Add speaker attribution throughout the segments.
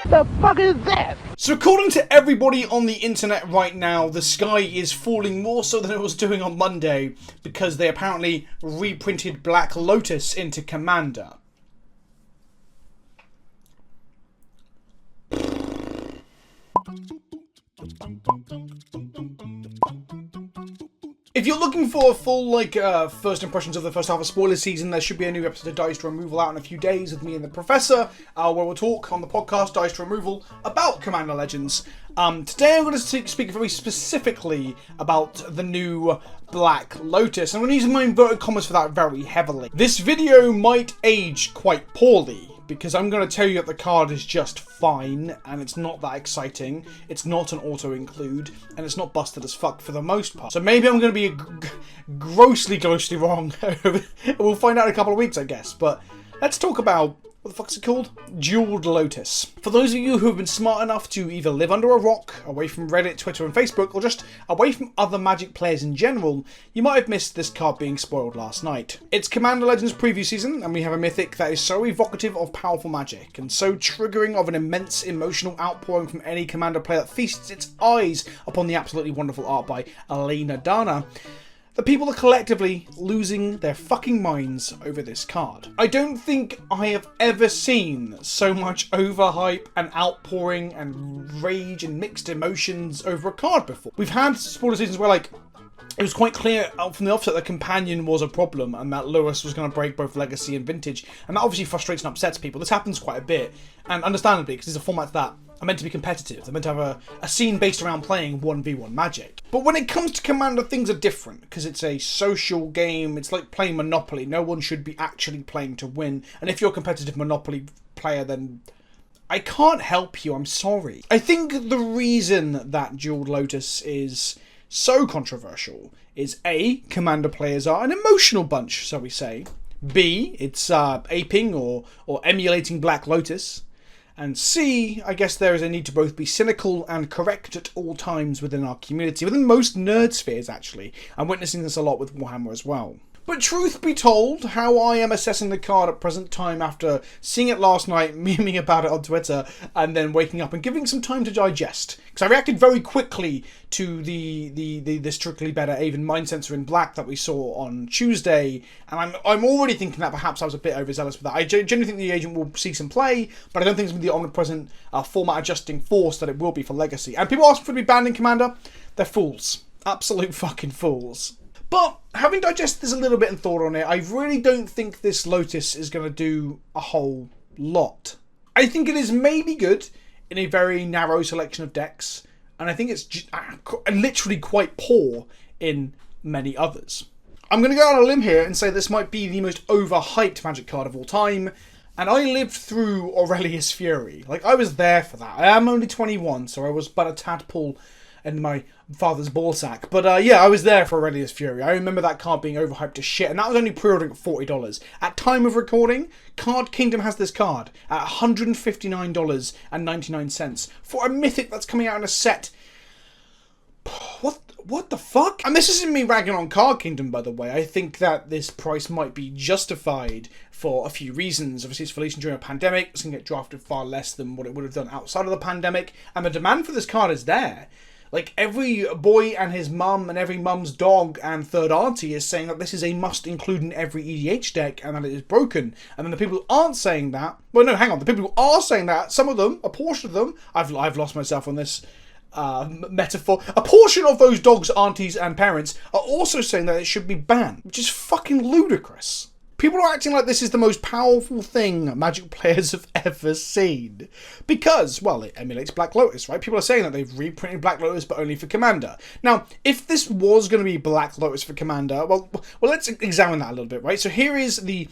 Speaker 1: The fuck is this?
Speaker 2: So according to everybody on the internet right now, the sky is falling more so than it was doing on Monday because they apparently reprinted Black Lotus into Commander. If you're looking for a full, first impressions of the first half of spoiler season, there should be a new episode of Dice Removal out in a few days with me and the Professor, where we'll talk on the podcast, Dice Removal, about Commander Legends. Today I'm going to speak very specifically about the new Black Lotus. I'm going to use my inverted commas for that very heavily. This video might age quite poorly, because I'm going to tell you that the card is just fine, and it's not that exciting, it's not an auto-include, and it's not busted as fuck for the most part. So maybe I'm going to be grossly wrong. We'll find out in a couple of weeks, I guess. But let's talk about, what the fuck's it called? Jeweled Lotus. For those of you who have been smart enough to either live under a rock, away from Reddit, Twitter and Facebook, or just away from other Magic players in general, you might have missed this card being spoiled last night. It's Commander Legends preview season, and we have a mythic that is so evocative of powerful magic, and so triggering of an immense emotional outpouring from any Commander player that feasts its eyes upon the absolutely wonderful art by Elena Dana. The people are collectively losing their fucking minds over this card. I don't think I have ever seen so much overhype and outpouring and rage and mixed emotions over a card before. We've had spoiler seasons where, it was quite clear from the offset that Companion was a problem and that Lewis was going to break both Legacy and Vintage, and that obviously frustrates and upsets people. This happens quite a bit, and understandably, because it's a format that are meant to be competitive. They're meant to have a scene based around playing 1v1 Magic. But when it comes to Commander, things are different, because it's a social game. It's like playing Monopoly. No one should be actually playing to win, and if you're a competitive Monopoly player, then I can't help you, I'm sorry. I think the reason that Jeweled Lotus is so controversial is A, Commander players are an emotional bunch, shall we say. B, it's aping or emulating Black Lotus. And C, I guess there is a need to both be cynical and correct at all times within our community, within most nerd spheres actually. I'm witnessing this a lot with Warhammer as well. But truth be told, how I am assessing the card at present time after seeing it last night, memeing about it on Twitter, and then waking up and giving some time to digest. Because I reacted very quickly to the Strictly Better Aven Mind Sensor in Black that we saw on Tuesday, and I'm already thinking that perhaps I was a bit overzealous with that. I genuinely think the agent will see some play, but I don't think it's going to be the omnipresent format adjusting force that it will be for Legacy. And people asking for it to be banned in Commander, they're fools. Absolute fucking fools. But having digested this a little bit and thought on it, I really don't think this Lotus is going to do a whole lot. I think it is maybe good in a very narrow selection of decks, and I think it's literally quite poor in many others. I'm going to go out on a limb here and say this might be the most overhyped Magic card of all time, and I lived through Aurelius Fury. I was there for that. I am only 21, so I was but a tadpole in my father's ballsack. But yeah, I was there for Aurelius Fury. I remember that card being overhyped to shit, and that was only pre-ordering at $40. At time of recording, Card Kingdom has this card at $159.99 for a mythic that's coming out in a set. What the fuck? And this isn't me ragging on Card Kingdom, by the way. I think that this price might be justified for a few reasons. Obviously, it's released during a pandemic. It's going to get drafted far less than what it would have done outside of the pandemic. And the demand for this card is there. Every boy and his mum and every mum's dog and third auntie is saying that this is a must include in every EDH deck and that it is broken. And then the people who aren't saying that, well, no, hang on, the people who are saying that, some of them, a portion of them, I've lost myself on this metaphor, a portion of those dogs, aunties and parents are also saying that it should be banned, which is fucking ludicrous. People are acting like this is the most powerful thing Magic players have ever seen. Because, well, it emulates Black Lotus, right? People are saying that they've reprinted Black Lotus, but only for Commander. Now, if this was going to be Black Lotus for Commander, well, let's examine that a little bit, right? So here is the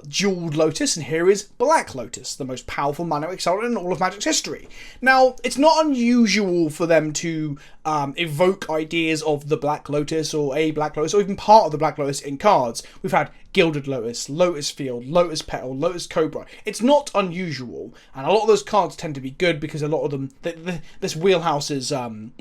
Speaker 2: Jeweled Lotus, and here is Black Lotus, the most powerful mana accelerant in all of Magic's history. Now, it's not unusual for them to evoke ideas of the Black Lotus, or a Black Lotus, or even part of the Black Lotus in cards. We've had Gilded Lotus, Lotus Field, Lotus Petal, Lotus Cobra. It's not unusual, and a lot of those cards tend to be good because a lot of them, this wheelhouse is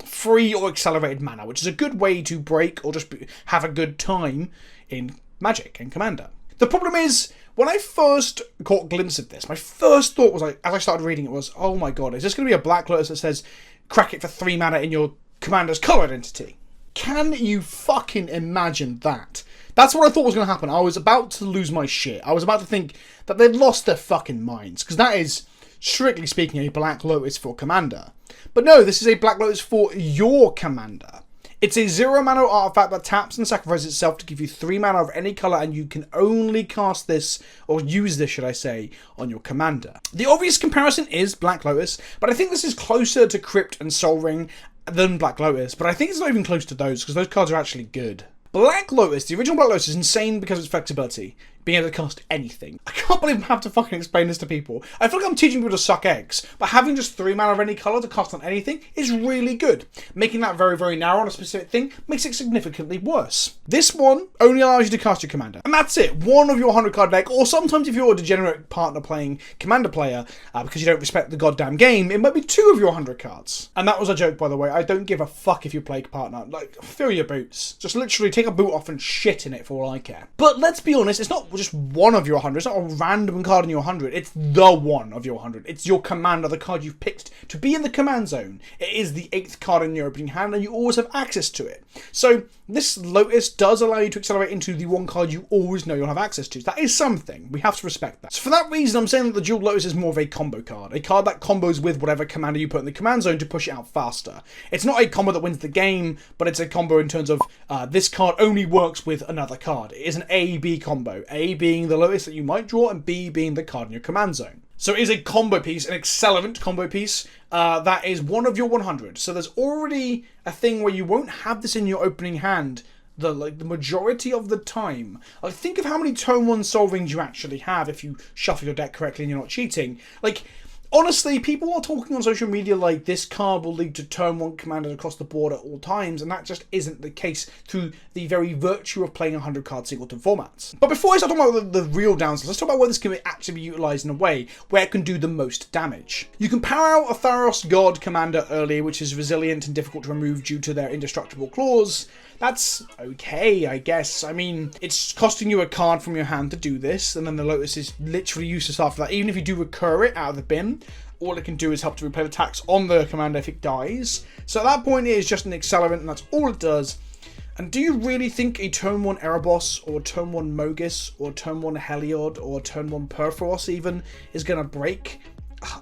Speaker 2: free or accelerated mana, which is a good way to break or just have a good time in Magic and Commander. The problem is, when I first caught a glimpse of this, my first thought was, like, as I started reading it, was, oh my god, is this going to be a Black Lotus that says, crack it for 3 mana in your commander's colour identity? Can you fucking imagine that? That's what I thought was going to happen. I was about to lose my shit. I was about to think that they'd lost their fucking minds, because that is, strictly speaking, a Black Lotus for commander. But no, this is a Black Lotus for your commander. It's a 0 mana artifact that taps and sacrifices itself to give you 3 mana of any colour, and you can only cast this, or use this, should I say, on your commander. The obvious comparison is Black Lotus, but I think this is closer to Crypt and Sol Ring than Black Lotus, but I think it's not even close to those, because those cards are actually good. Black Lotus, the original Black Lotus, is insane because of its flexibility. Being able to cast anything. I can't believe I have to fucking explain this to people. I feel like I'm teaching people to suck eggs, but having just 3 mana of any colour to cast on anything is really good. Making that very, very narrow on a specific thing makes it significantly worse. This one only allows you to cast your commander. And that's it. One of your 100 card deck, or sometimes if you're a degenerate partner playing commander player, because you don't respect the goddamn game, it might be 2 of your 100 cards. And that was a joke, by the way. I don't give a fuck if you play partner. Like, fill your boots. Just literally take a boot off and shit in it for all I care. But let's be honest, it's not just one of your 100. It's not a random card in your 100. It's the one of your 100. It's your commander, the card you've picked to be in the command zone. It is the 8th card in your opening hand, and you always have access to it. So this Lotus does allow you to accelerate into the one card you always know you'll have access to. That is something. We have to respect that. So for that reason, I'm saying that the Dual Lotus is more of a combo card. A card that combos with whatever commander you put in the command zone to push it out faster. It's not a combo that wins the game, but it's a combo in terms of this card only works with another card. It is an A-B combo. A being the Lotus that you might draw, and B being the card in your command zone. So it is a combo piece, an accelerant combo piece, that is one of your 100. So there's already a thing where you won't have this in your opening hand the majority of the time. Like, think of how many turn 1 Sol Rings you actually have if you shuffle your deck correctly and you're not cheating. Like, honestly, people are talking on social media like this card will lead to turn 1 commanders across the board at all times, and that just isn't the case through the very virtue of playing 100 card singleton formats. But before I start talking about the real downsides, let's talk about where this can actually be utilised in a way where it can do the most damage. You can power out a Tharos God commander early, which is resilient and difficult to remove due to their indestructible claws. That's okay, I guess. I mean, it's costing you a card from your hand to do this, and then the Lotus is literally useless after that. Even if you do recur it out of the bin, all it can do is help to replay the tax on the commander if it dies. So at that point, it is just an accelerant, and that's all it does. And do you really think a turn 1 Erebos, or turn 1 Mogus, or turn 1 Heliod, or turn 1 Perforos even, is going to break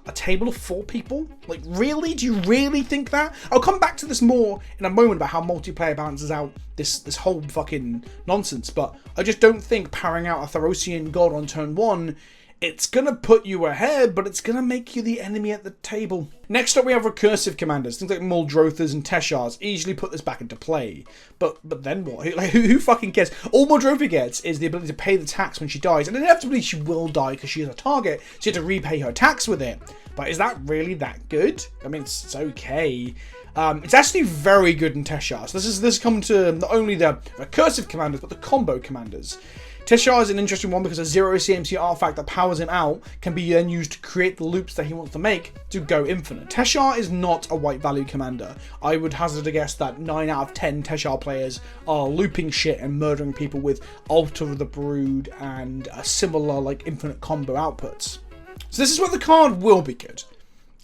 Speaker 2: a table of 4 people? Like, really? Do you really think that? I'll come back to this more in a moment about how multiplayer balances out this whole fucking nonsense, but I just don't think powering out a Tharosian God on turn 1, it's gonna put you ahead, but it's gonna make you the enemy at the table. Next up, we have recursive commanders. Things like Muldrothas and Teshars easily put this back into play. But then what? Like, who fucking cares? All Muldrotha gets is the ability to pay the tax when she dies, and inevitably she will die because she is a target, so you have to repay her tax with it. But is that really that good? I mean, it's okay. It's actually very good in Teshars. This is coming to not only the recursive commanders, but the combo commanders. Teshar is an interesting one because a 0 CMC artifact that powers him out can be then used to create the loops that he wants to make to go infinite. Teshar is not a white value commander. I would hazard a guess that 9 out of 10 Teshar players are looping shit and murdering people with Altar of the Brood and a similar like infinite combo outputs. So this is where the card will be good,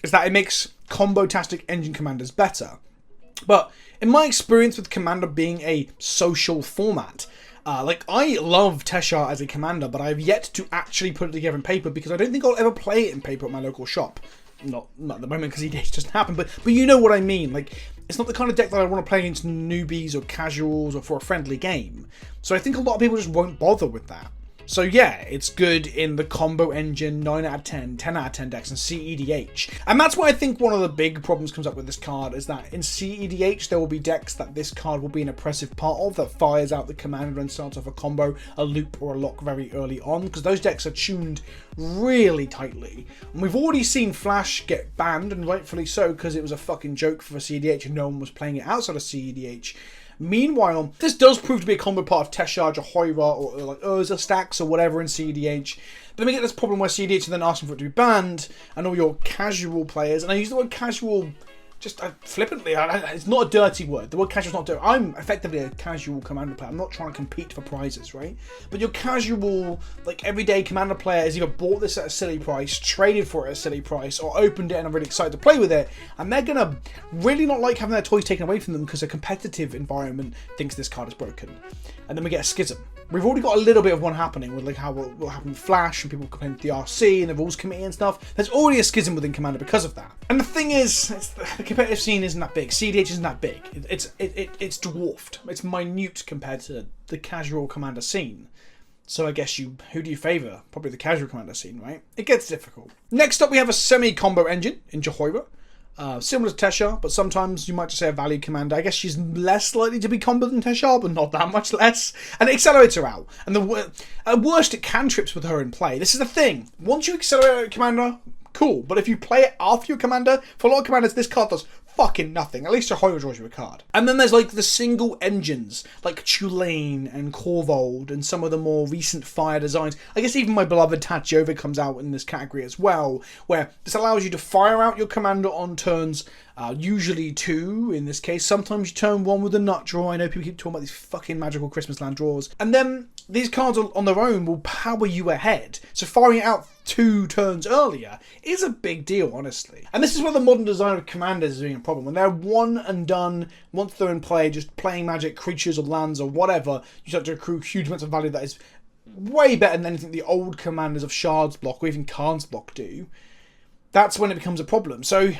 Speaker 2: is that it makes combo-tastic engine commanders better. But in my experience with Commander being a social format, like, I love Teshar as a commander, but I've yet to actually put it together in paper because I don't think I'll ever play it in paper at my local shop. Not at the moment because it doesn't happen, but you know what I mean. Like, it's not the kind of deck that I want to play against newbies or casuals or for a friendly game. So I think a lot of people just won't bother with that. So yeah, it's good in the combo engine, 9 out of 10, 10 out of 10 decks, and CEDH. And that's why I think one of the big problems comes up with this card is that in CEDH there will be decks that this card will be an oppressive part of, that fires out the commander and starts off a combo, a loop, or a lock very early on, because those decks are tuned really tightly. And we've already seen Flash get banned, and rightfully so, because it was a fucking joke for CEDH and no one was playing it outside of CEDH. Meanwhile, this does prove to be a combo part of Teshar, Jehoira, or like Urza stacks or whatever in CEDH. But then we get this problem where CEDH is then asking for it to be banned, and all your casual players, and I use the word casual just flippantly, it's not a dirty word. The word casual is not dirty. I'm effectively a casual Commander player. I'm not trying to compete for prizes, right? But your casual, like everyday Commander player has either bought this at a silly price, traded for it at a silly price, or opened it and are really excited to play with it. And they're going to really not like having their toys taken away from them because a competitive environment thinks this card is broken. And then we get a schism. We've already got a little bit of one happening with like how what happened with Flash and people complain to the RC and the rules committee and stuff. There's already a schism within Commander because of that. And the thing is, the competitive scene isn't that big. CDH isn't that big. It's dwarfed. It's minute compared to the casual Commander scene. So I guess who do you favour? Probably the casual Commander scene, right? It gets difficult. Next up, we have a semi-combo engine in Jehoiva. Similar to Teshar, but sometimes you might just say a value commander. I guess she's less likely to be combo than Teshar, but not that much less. And it accelerates her out. And at worst, it cantrips with her in play. This is the thing. Once you accelerate a commander, cool. But if you play it after your commander, for a lot of commanders, this card does fucking nothing. At least Jehoiva draws you a card. And then there's like the single engines, like Tulane and Korvold and some of the more recent Fire designs. I guess even my beloved Tachyova comes out in this category as well, where this allows you to fire out your commander on turns, usually 2 in this case. Sometimes you turn 1 with a nut draw. I know people keep talking about these fucking magical Christmas land draws. And then these cards on their own will power you ahead. So firing it out 2 turns earlier is a big deal, honestly. And this is where the modern design of commanders is being a problem. When they're one and done, once they're in play, just playing magic creatures or lands or whatever, you start to accrue huge amounts of value that is way better than anything the old commanders of Shards block or even Khan's block do. That's when it becomes a problem. So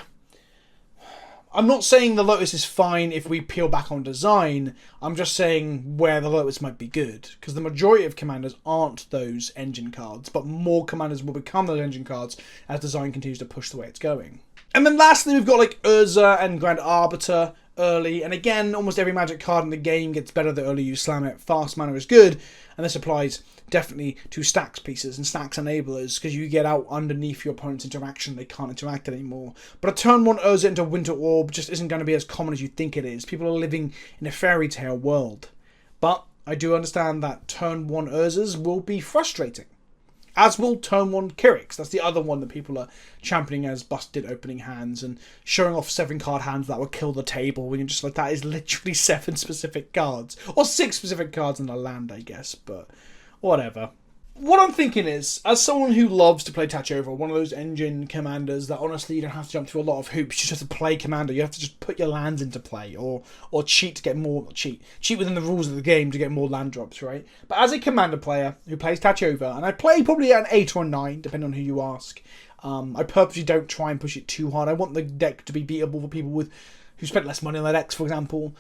Speaker 2: I'm not saying the Lotus is fine if we peel back on design. I'm just saying where the Lotus might be good. Because the majority of commanders aren't those engine cards, but more commanders will become those engine cards as design continues to push the way it's going. And then lastly, we've got like Urza and Grand Arbiter early. And again, almost every magic card in the game gets better the earlier you slam it. Fast mana is good. And this applies definitely to stacks pieces and stacks enablers, because you get out underneath your opponent's interaction, they can't interact anymore. But a turn 1 Urza into Winter Orb just isn't going to be as common as you think it is. People are living in a fairy tale world. But I do understand that turn 1 Urzas will be frustrating. As will turn 1 Kyrix. That's the other one that people are championing as busted opening hands and showing off 7 card hands that will kill the table when you're just like, that is literally 7 specific cards. Or 6 specific cards in a land, I guess, but whatever. What I'm thinking is, as someone who loves to play Tachyova, one of those engine commanders that honestly you don't have to jump through a lot of hoops, you just have to play commander, you have to just put your lands into play, or cheat to get more, cheat within the rules of the game to get more land drops, right? But as a commander player who plays Tachyova, and I play probably at an 8 or 9, depending on who you ask, I purposely don't try and push it too hard. I want the deck to be beatable for people who spent less money on their decks, for example.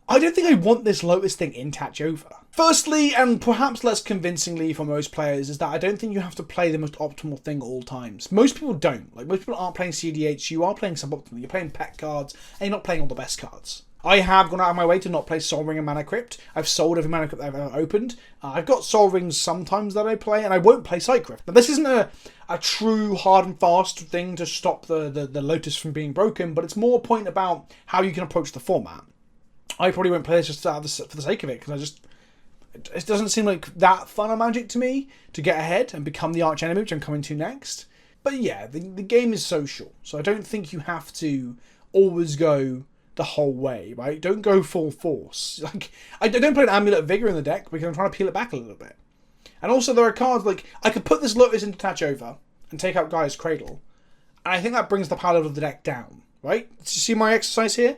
Speaker 2: I don't think I want this Lotus thing in Tachyova. Firstly, and perhaps less convincingly for most players, is that I don't think you have to play the most optimal thing at all times. Most people don't. Like, most people aren't playing CDH, you are playing suboptimally. You're playing pet cards, and you're not playing all the best cards. I have gone out of my way to not play Sol Ring and Mana Crypt. I've sold every Mana Crypt I've ever opened. I've got Sol Rings sometimes that I play, and I won't play Sightgriff. But this isn't a true hard and fast thing to stop the Lotus from being broken, but it's more a point about how you can approach the format. I probably won't play this just for the sake of it, because it doesn't seem like that fun a Magic to me to get ahead and become the arch enemy, which I'm coming to next. But yeah, the game is social, so I don't think you have to always go the whole way, right? Don't go full force. Like, I don't play an Amulet of Vigor in the deck because I'm trying to peel it back a little bit. And also there are cards like, I could put this Lotus into Tachyova and take out Gaia's Cradle, and I think that brings the power level of the deck down, right? Do you see my exercise here?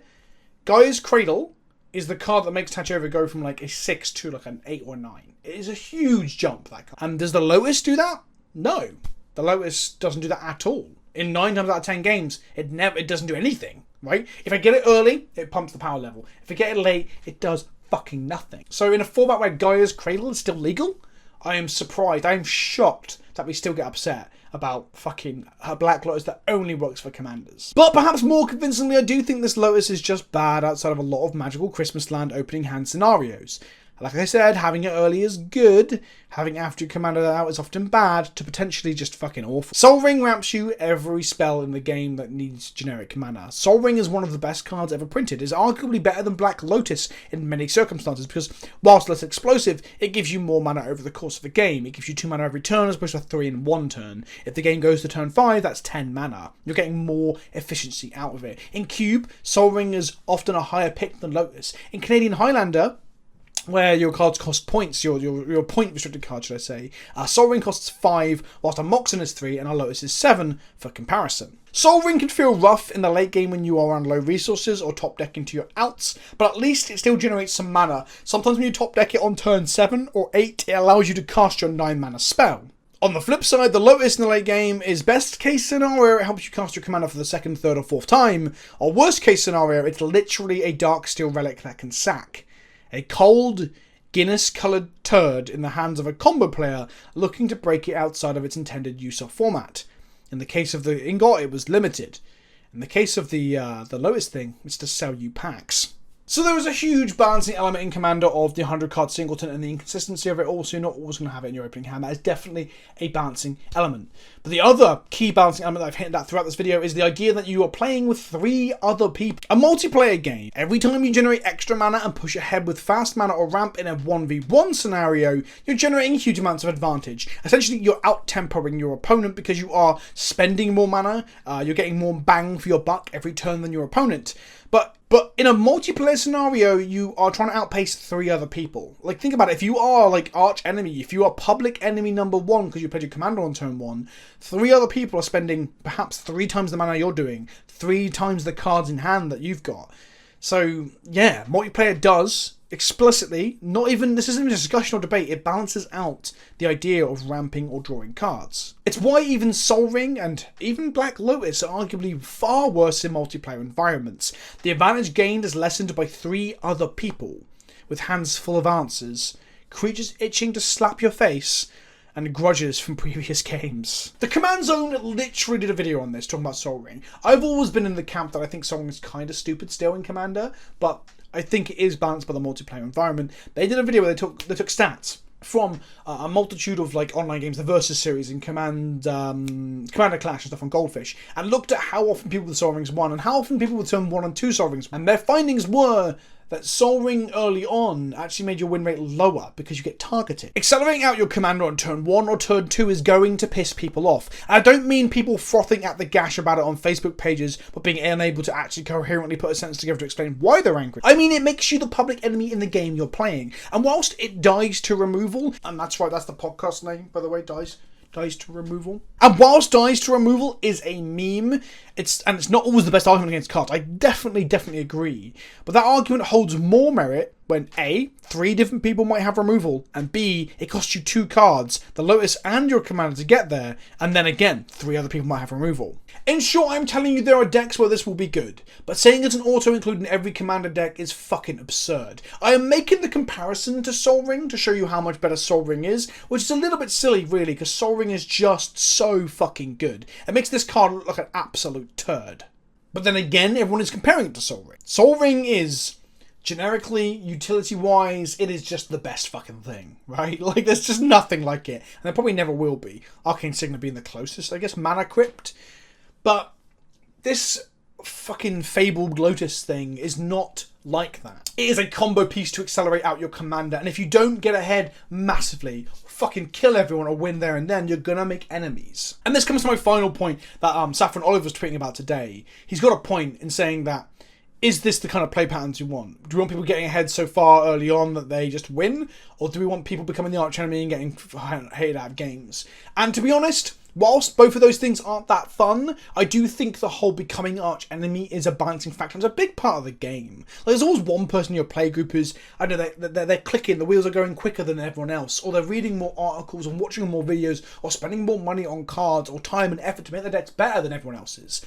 Speaker 2: Gaia's Cradle is the card that makes Tachyova go from like a 6 to like an 8 or 9. It is a huge jump, that card. And does the Lotus do that? No. The Lotus doesn't do that at all. In 9 times out of 10 games, it doesn't do anything, right? If I get it early, it pumps the power level. If I get it late, it does fucking nothing. So in a format where Gaia's Cradle is still legal, I am surprised, I am shocked that we still get upset about fucking a Black Lotus that only works for commanders. But perhaps more convincingly, I do think this Lotus is just bad outside of a lot of magical Christmas land opening hand scenarios. Like I said, having it early is good. Having after you commander out is often bad to potentially just fucking awful. Sol Ring ramps you every spell in the game that needs generic mana. Sol Ring is one of the best cards ever printed. It's arguably better than Black Lotus in many circumstances because whilst less explosive, it gives you more mana over the course of the game. It gives you 2 mana every turn as opposed to 3 in 1 turn. If the game goes to turn 5, that's 10 mana. You're getting more efficiency out of it. In Cube, Sol Ring is often a higher pick than Lotus. In Canadian Highlander, where your cards cost points, your point restricted card, should I say, Sol Ring costs 5, whilst a Moxen is 3 and a Lotus is 7 for comparison. Sol Ring can feel rough in the late game when you are on low resources or top deck into your outs, but at least it still generates some mana. Sometimes when you top deck it on turn 7 or 8, it allows you to cast your 9 mana spell. On the flip side, the Lotus in the late game is best case scenario, it helps you cast your commander for the 2nd, 3rd or 4th time, or worst case scenario, it's literally a Dark Steel relic that can sack. A cold, Guinness-coloured turd in the hands of a combo player looking to break it outside of its intended use or format. In the case of the Ingot, it was limited. In the case of the Lotus thing, it's to sell you packs. So there is a huge balancing element in Commander of the 100 card singleton and the inconsistency of it all, so you're not always going to have it in your opening hand. That is definitely a balancing element. But the other key balancing element that I've hinted at throughout this video is the idea that you are playing with 3 other people. A multiplayer game, every time you generate extra mana and push ahead with fast mana or ramp in a 1v1 scenario, you're generating huge amounts of advantage. Essentially, you're out-tempoing your opponent because you are spending more mana, you're getting more bang for your buck every turn than your opponent. But in a multiplayer scenario, you are trying to outpace 3 other people. Like, think about it. If you are, like, arch enemy, if you are public enemy number 1 because you played your commander on turn 1, 3 other people are spending perhaps 3 times the mana you're doing, 3 times the cards in hand that you've got. So, yeah, multiplayer does explicitly, this isn't even a discussion or debate, it balances out the idea of ramping or drawing cards. It's why even Sol Ring and even Black Lotus are arguably far worse in multiplayer environments. The advantage gained is lessened by 3 other people, with hands full of answers, creatures itching to slap your face, and grudges from previous games. The Command Zone literally did a video on this, talking about Sol Ring. I've always been in the camp that I think Sol Ring is kind of stupid still in Commander, but I think it is balanced by the multiplayer environment. They did a video where they took stats from a multitude of like online games, the Versus series in Commander Clash and stuff on Goldfish, and looked at how often people with Sol Rings won and how often people would turn 1 and 2 Sol Rings. And their findings were that Sol Ring early on actually made your win rate lower because you get targeted. Accelerating out your commander on turn 1 or turn 2 is going to piss people off. And I don't mean people frothing at the gash about it on Facebook pages, but being unable to actually coherently put a sentence together to explain why they're angry. I mean, it makes you the public enemy in the game you're playing. And whilst it dies to removal, and that's right, that's the podcast name, by the way, dies to removal. And whilst dies to removal is a meme, it's not always the best argument against cards. I definitely agree. But that argument holds more merit when A, 3 different people might have removal, and B, it costs you 2 cards, the Lotus and your commander to get there, and then again, 3 other people might have removal. In short, I'm telling you there are decks where this will be good, but saying it's an auto-include in every commander deck is fucking absurd. I am making the comparison to Sol Ring to show you how much better Sol Ring is, which is a little bit silly really, because Sol Ring is just so fucking good. It makes this card look like an absolute turd. But then again, everyone is comparing it to Sol Ring. Sol Ring is, generically, utility-wise, it is just the best fucking thing, right? Like, there's just nothing like it. And there probably never will be. Arcane Signet being the closest, I guess, Mana Crypt. But this fucking fabled Lotus thing is not like that. It is a combo piece to accelerate out your commander, and if you don't get ahead massively, fucking kill everyone or win there and then, you're gonna make enemies. And this comes to my final point that Saffron Olive was tweeting about today. He's got a point in saying that, is this the kind of play patterns you want? Do we want people getting ahead so far early on that they just win? Or do we want people becoming the arch enemy and getting hated out of games? And to be honest, whilst both of those things aren't that fun, I do think the whole becoming arch enemy is a balancing factor. It's a big part of the game. Like, there's always one person in your play group who's, I don't know, they're clicking, the wheels are going quicker than everyone else, or they're reading more articles and watching more videos, or spending more money on cards or time and effort to make their decks better than everyone else's.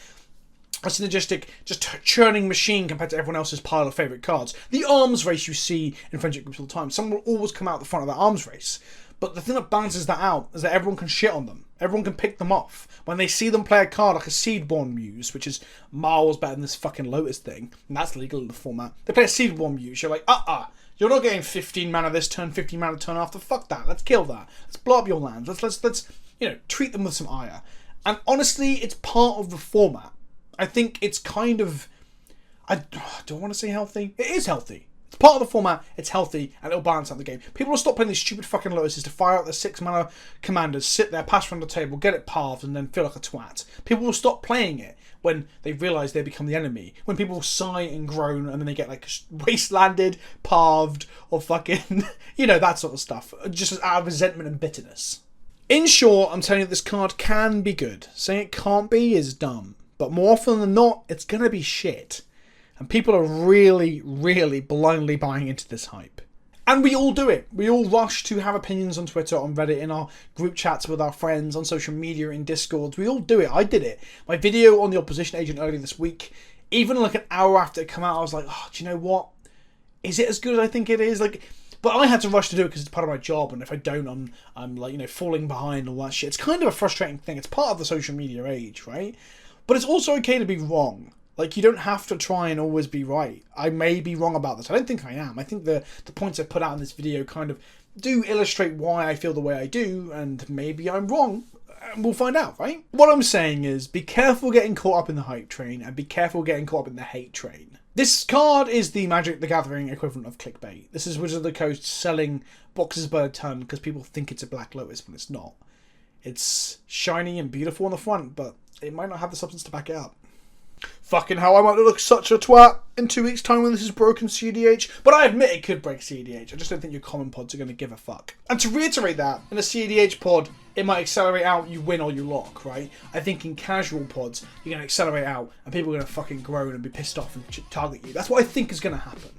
Speaker 2: A synergistic, just churning machine compared to everyone else's pile of favourite cards. The arms race you see in friendship groups all the time. Someone will always come out the front of that arms race. But the thing that balances that out is that everyone can shit on them. Everyone can pick them off. When they see them play a card like a Seedborn Muse, which is miles better than this fucking Lotus thing, and that's legal in the format, they play a Seedborn Muse, you're like, You're not getting 15 mana this turn, 15 mana turn after. Fuck that. Let's kill that. Let's blow up your lands. Let's treat them with some ire. And honestly, it's part of the format. I think it's kind of... I don't want to say healthy. It is healthy. It's part of the format, it's healthy, and it'll balance out the game. People will stop playing these stupid fucking Lotuses to fire out their 6 mana commanders, sit there, pass around the table, get it palved, and then feel like a twat. People will stop playing it when they realise they become the enemy. When people sigh and groan, and then they get like wastelanded, palved, or fucking, that sort of stuff. Just out of resentment and bitterness. In short, I'm telling you this card can be good. Saying it can't be is dumb. But more often than not, it's going to be shit. And people are really, really blindly buying into this hype. And we all do it. We all rush to have opinions on Twitter, on Reddit, in our group chats with our friends, on social media, in Discords. We all do it. I did it. My video on the Opposition Agent earlier this week, even like an hour after it came out, I was like, oh, do you know what? Is it as good as I think it is? But I had to rush to do it because it's part of my job, and if I don't, I'm like, falling behind, all that shit. It's kind of a frustrating thing. It's part of the social media age, right? But it's also okay to be wrong. You don't have to try and always be right. I may be wrong about this. I don't think I am. I think the points I put out in this video kind of do illustrate why I feel the way I do, and maybe I'm wrong. And we'll find out, right? What I'm saying is, be careful getting caught up in the hype train, and be careful getting caught up in the hate train. This card is the Magic the Gathering equivalent of clickbait. This is Wizards of the Coast selling boxes by a ton because people think it's a Black Lotus when it's not. It's shiny and beautiful on the front, but it might not have the substance to back it up. Fucking hell, I might look such a twat in 2 weeks' time when this is broken CDH. But I admit it could break CDH. I just don't think your common pods are going to give a fuck. And to reiterate that, in a CDH pod, it might accelerate out, you win or you lock, right? I think in casual pods, you're going to accelerate out and people are going to fucking groan and be pissed off and target you. That's what I think is going to happen.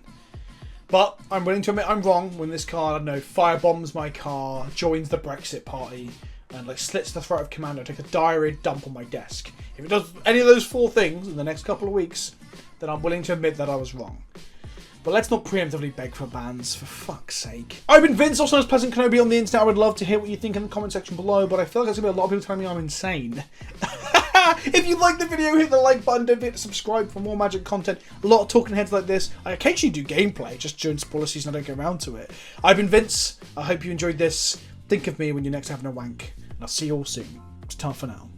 Speaker 2: But I'm willing to admit I'm wrong when this card, I don't know, firebombs my car, joins the Brexit party, and slits the throat of Commander, take a diary dump on my desk. If it does any of those 4 things in the next couple of weeks, then I'm willing to admit that I was wrong. But let's not preemptively beg for bans, for fuck's sake. I've been Vince, also known as PleasantKenobi on the internet. I would love to hear what you think in the comment section below, but I feel like there's going to be a lot of people telling me I'm insane. If you like the video, hit the like button, don't forget to subscribe for more Magic content. A lot of talking heads like this. I occasionally do gameplay, just during spoiler season I don't get around to it. I've been Vince, I hope you enjoyed this. Think of me when you're next having a wank, and I'll see you all soon. It's time for now.